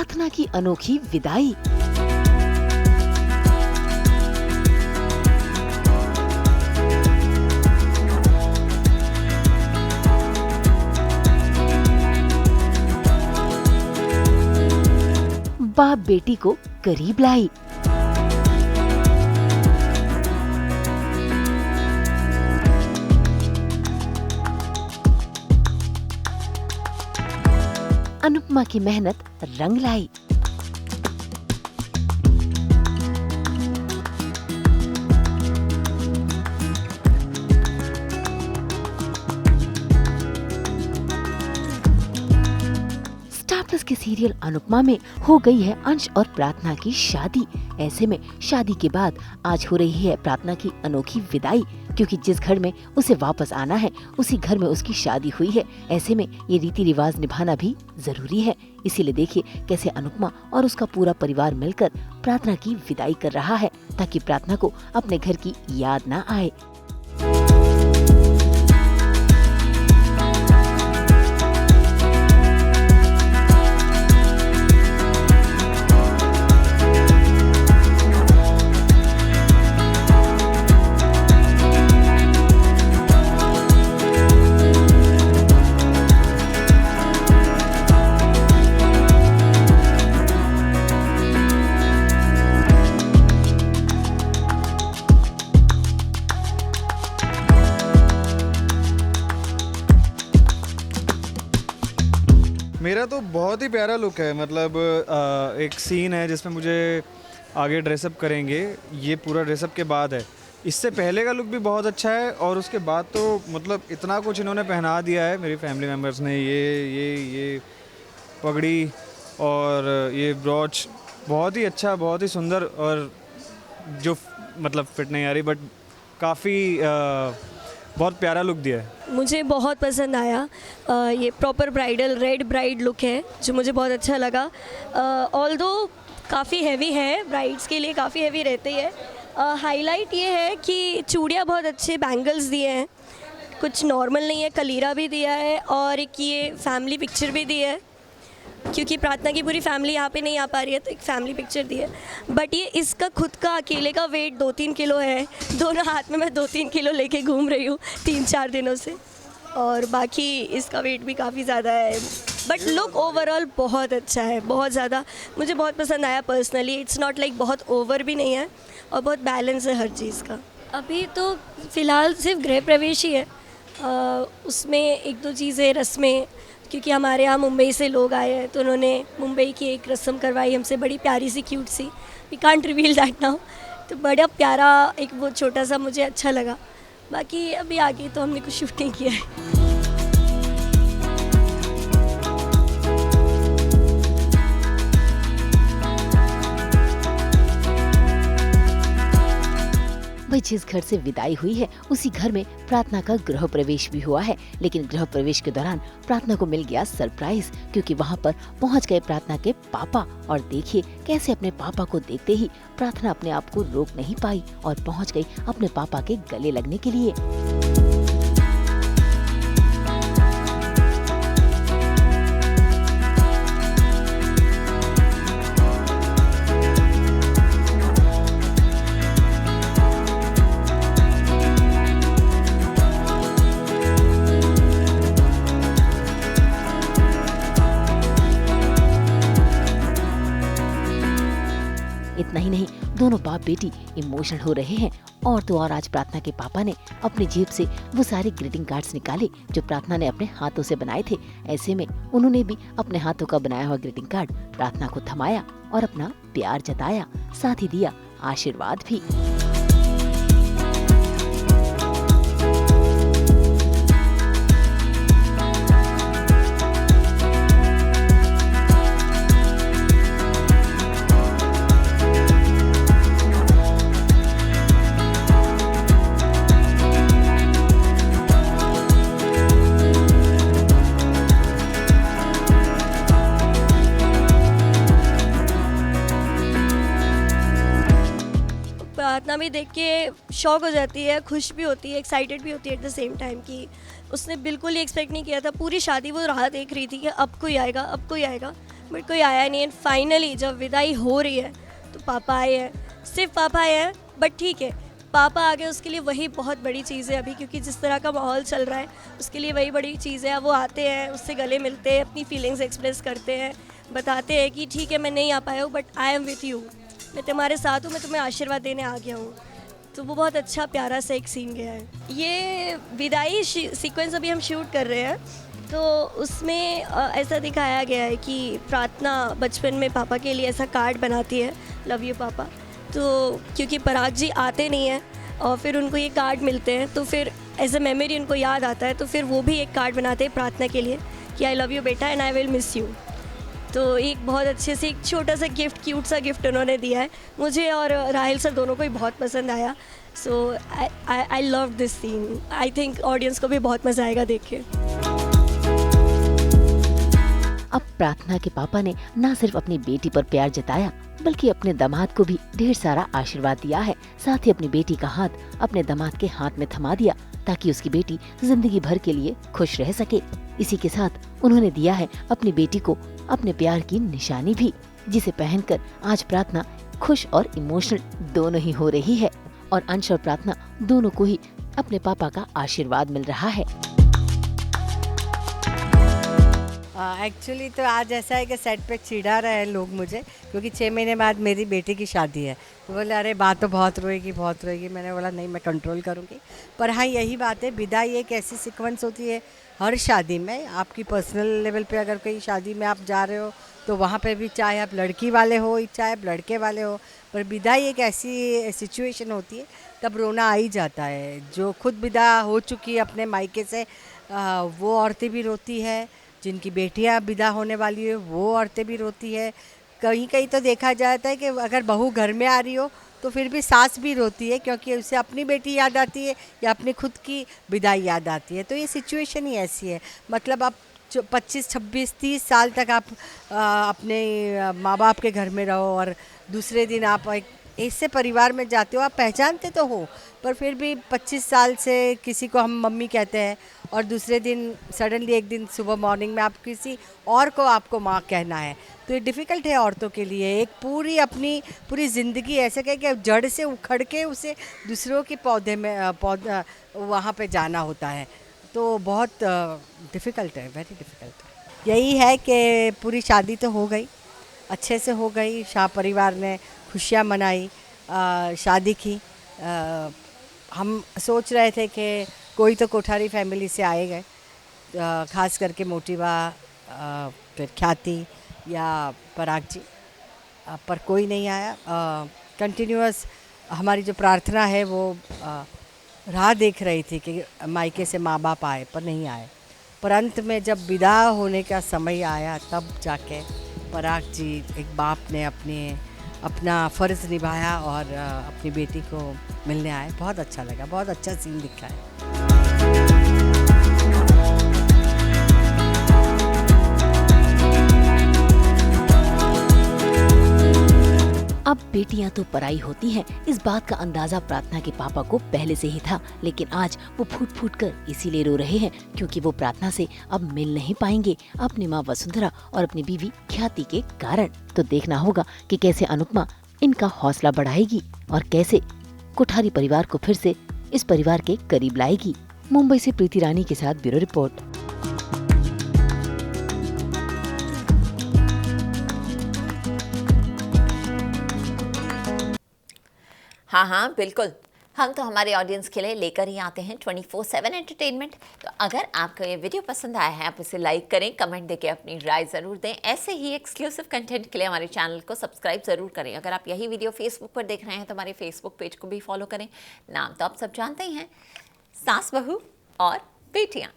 प्रार्थना की अनोखी विदाई। बाप बेटी को करीब लाई। अनुपमा की मेहनत रंग लाई। स्टार प्लस के सीरियल अनुपमा में हो गई है अंश और प्रार्थना की शादी। ऐसे में शादी के बाद आज हो रही है प्रार्थना की अनोखी विदाई, क्योंकि जिस घर में उसे वापस आना है उसी घर में उसकी शादी हुई है। ऐसे में ये रीति रिवाज निभाना भी जरूरी है। इसीलिए देखिए कैसे अनुपमा और उसका पूरा परिवार मिलकर प्रार्थना की विदाई कर रहा है, ताकि प्रार्थना को अपने घर की याद ना आए। मेरा तो बहुत ही प्यारा लुक है। मतलब एक सीन है जिसमें मुझे आगे ड्रेसअप करेंगे, ये पूरा ड्रेसअप के बाद है। इससे पहले का लुक भी बहुत अच्छा है और उसके बाद तो मतलब इतना कुछ इन्होंने पहना दिया है मेरी फैमिली मेम्बर्स ने। ये पगड़ी और ये ब्रॉच बहुत ही अच्छा, बहुत ही सुंदर, और जो मतलब फिट नहीं आ रही बट काफ़ी बहुत प्यारा लुक दिया है। मुझे बहुत पसंद आया। ये proper bridal red bride look है जो मुझे बहुत अच्छा लगा। ऑल्दो काफ़ी हैवी है, ब्राइड्स के लिए काफ़ी हैवी रहती है। हाईलाइट ये है कि चूड़ियाँ बहुत अच्छे बैंगल्स दिए हैं, कुछ नॉर्मल नहीं है, कलीरा भी दिया है और एक ये फैमिली पिक्चर भी दी है, क्योंकि प्रार्थना की पूरी फैमिली यहाँ पे नहीं आ पा रही है तो एक फैमिली पिक्चर दी है। बट ये इसका खुद का अकेले का वेट 2-3 किलो है। दोनों हाथ में मैं 2-3 किलो लेके घूम रही हूँ 3-4 दिनों से, और बाकी इसका वेट भी काफ़ी ज़्यादा है। बट लुक ओवरऑल बहुत अच्छा है, बहुत ज़्यादा मुझे बहुत पसंद आया पर्सनली। इट्स नॉट लाइक बहुत ओवर भी नहीं है और बहुत बैलेंस है हर चीज़ का। अभी तो फ़िलहाल सिर्फ गृह प्रवेश ही है, उसमें 1-2 चीज़ें रस्में, क्योंकि हमारे यहाँ मुंबई से लोग आए हैं तो उन्होंने मुंबई की एक रस्म करवाई हमसे, बड़ी प्यारी सी क्यूट सी। We can't reveal that now. तो बड़ा प्यारा एक वो छोटा सा मुझे अच्छा लगा। बाकी अभी आगे तो हमने कुछ शूट नहीं किया है। भाई जिस घर से विदाई हुई है उसी घर में प्रार्थना का गृह प्रवेश भी हुआ है। लेकिन गृह प्रवेश के दौरान प्रार्थना को मिल गया सरप्राइज, क्योंकि वहाँ पर पहुँच गए प्रार्थना के पापा। और देखिए कैसे अपने पापा को देखते ही प्रार्थना अपने आप को रोक नहीं पाई और पहुँच गई अपने पापा के गले लगने के लिए। इतना ही नहीं, दोनों बाप बेटी इमोशनल हो रहे हैं। और तो और आज प्रार्थना के पापा ने अपनी जेब से वो सारे ग्रीटिंग कार्ड्स निकाले जो प्रार्थना ने अपने हाथों से बनाए थे। ऐसे में उन्होंने भी अपने हाथों का बनाया हुआ ग्रीटिंग कार्ड प्रार्थना को थमाया और अपना प्यार जताया, साथ ही दिया आशीर्वाद भी। प्रार्थना भी देख के शॉक हो जाती है, खुश भी होती है, एक्साइटेड भी होती है एट द सेम टाइम कि उसने बिल्कुल ही एक्सपेक्ट नहीं किया था। पूरी शादी वो राह देख रही थी कि अब कोई आएगा, अब कोई आएगा, बट कोई आया नहीं। एंड फाइनली जब विदाई हो रही है तो पापा आए हैं, सिर्फ पापा आए हैं, बट ठीक है, पापा आ गए उसके लिए वही बहुत बड़ी चीज़ है अभी, क्योंकि जिस तरह का माहौल चल रहा है उसके लिए वही बड़ी चीज़ है। वो आते हैं, उससे गले मिलते हैं, अपनी फीलिंग्स एक्सप्रेस करते हैं, बताते हैं कि ठीक है मैं नहीं आ पाया हूँ but I am with you, मैं तुम्हारे साथ हूँ, मैं तुम्हें आशीर्वाद देने आ गया हूँ। तो वो बहुत अच्छा प्यारा सा एक सीन गया है। ये विदाई सीक्वेंस अभी हम शूट कर रहे हैं, तो उसमें ऐसा दिखाया गया है कि प्रार्थना बचपन में पापा के लिए ऐसा कार्ड बनाती है, लव यू पापा। तो क्योंकि पराग जी आते नहीं हैं और फिर उनको ये कार्ड मिलते हैं, तो फिर एज अ मेमोरी उनको याद आता है, तो फिर वो भी एक कार्ड बनाते हैं प्रार्थना के लिए कि आई लव यू बेटा and I will miss you. तो एक बहुत अच्छे से एक छोटा सा गिफ्ट, क्यूट सा गिफ्ट उन्होंने दिया है मुझे, और राहिल सर दोनों को ही बहुत पसंद आया। So I love this scene. I think audience को भी बहुत मज़ा आएगा देख के। अब प्रार्थना के पापा ने न सिर्फ अपनी बेटी पर प्यार जताया बल्कि अपने दामाद को भी ढेर सारा आशीर्वाद दिया है। साथ ही अपनी बेटी का हाथ अपने दामाद के हाथ में थमा दिया ताकि उसकी बेटी जिंदगी भर के लिए खुश रह सके। इसी के साथ उन्होंने दिया है अपनी बेटी को अपने प्यार की निशानी भी, जिसे पहनकर आज प्रार्थना खुश और इमोशनल दोनों ही हो रही है और अंश और प्रार्थना दोनों को ही अपने पापा का आशीर्वाद मिल रहा है। एक्चुअली तो आज ऐसा है कि सेट पे चिढ़ा रहे हैं लोग मुझे, क्योंकि 6 महीने बाद मेरी बेटी की शादी है। तो बोले अरे बात तो बहुत रोएगी बहुत रोएगी। मैंने बोला नहीं, मैं कंट्रोल करूँगी। पर हाँ, यही बात है, विदाई एक ऐसी सीक्वेंस होती है हर शादी में। आपकी पर्सनल लेवल पे अगर कोई शादी में आप जा रहे हो तो वहाँ पे भी, चाहे आप लड़की वाले हो चाहे आप लड़के वाले हो, पर विदाई एक ऐसी सिचुएशन होती है तब रोना आ ही जाता है। जो खुद विदा हो चुकी है अपने मायके से, वो औरतें भी रोती है, जिनकी बेटियां विदा होने वाली है वो औरतें भी रोती है। कहीं कहीं तो देखा जाता है कि अगर बहू घर में आ रही हो तो फिर भी सास भी रोती है, क्योंकि उसे अपनी बेटी याद आती है या अपनी खुद की विदाई याद आती है। तो ये सिचुएशन ही ऐसी है। मतलब आप 25, 26, 30 साल तक आप अपने माँ बाप के घर में रहो और दूसरे दिन आप एक ऐसे परिवार में जाते हो, आप पहचानते तो हो पर फिर भी 25 साल से किसी को हम मम्मी कहते हैं और दूसरे दिन सडनली एक दिन सुबह मॉर्निंग में आप किसी और को आपको माँ कहना है। तो ये डिफ़िकल्ट है औरतों के लिए। एक पूरी अपनी पूरी ज़िंदगी ऐसे कहे कि जड़ से उखड़ के उसे दूसरों के पौधे वहाँ पे जाना होता है। तो बहुत डिफ़िकल्ट है, वेरी डिफ़िकल्ट। यही है कि पूरी शादी तो हो गई, अच्छे से हो गई। शाह परिवार ने खुशियाँ मनाई, शादी की। हम सोच रहे थे कि कोई तो कोठारी फैमिली से आए गए, ख़ास करके मोटिवा, फिर ख्याति या पराग जी, पर कोई नहीं आया। कंटिन्यूअस हमारी जो प्रार्थना है वो राह देख रही थी कि मायके से माँ बाप आए, पर नहीं आए। पर अंत में जब विदा होने का समय आया तब जाके पराग जी, एक बाप ने अपना फ़र्ज़ निभाया और अपनी बेटी को मिलने आए। बहुत अच्छा लगा, बहुत अच्छा सीन दिखा है। अब बेटियां तो पराई होती हैं, इस बात का अंदाजा प्रार्थना के पापा को पहले से ही था, लेकिन आज वो फूट फूट कर इसीलिए रो रहे हैं क्योंकि वो प्रार्थना से अब मिल नहीं पाएंगे अपनी माँ वसुंधरा और अपनी बीवी ख्याति के कारण। तो देखना होगा कि कैसे अनुपमा इनका हौसला बढ़ाएगी और कैसे कोठारी परिवार को फिर से इस परिवार के करीब लाएगी। मुंबई से प्रीति रानी के साथ ब्यूरो रिपोर्ट। हाँ बिल्कुल, हम तो हमारे ऑडियंस के लिए लेकर ही आते हैं 24/7 एंटरटेनमेंट। तो अगर आपको ये वीडियो पसंद आया है, आप उसे लाइक करें, कमेंट देके अपनी राय ज़रूर दें। ऐसे ही एक्सक्लूसिव कंटेंट के लिए हमारे चैनल को सब्सक्राइब ज़रूर करें। अगर आप यही वीडियो फेसबुक पर देख रहे हैं तो हमारे फेसबुक पेज को भी फॉलो करें। नाम तो आप सब जानते ही हैं, सास बहू और बेटियाँ।